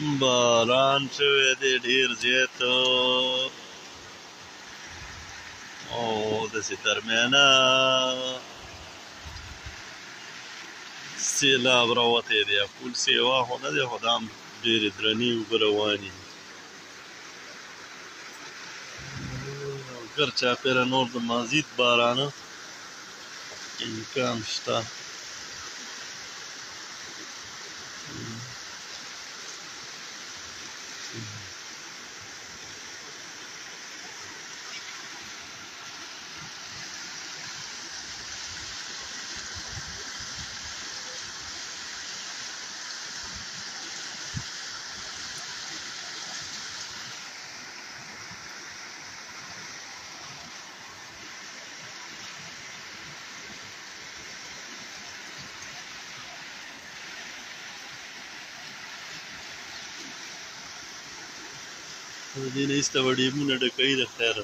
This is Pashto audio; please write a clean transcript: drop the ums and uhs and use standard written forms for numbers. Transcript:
باران شوی دی ډېر زیات او داسې درمیانه سیلاب راوتی دی. پول سیوا خو نه دی، خو دا هم ډېرې درنې اوبه روانې دي. ګر چاپېره نور د مزید بارانه امکان شته. د دې نه ایسته به ډیمونه ډکوي د خیره.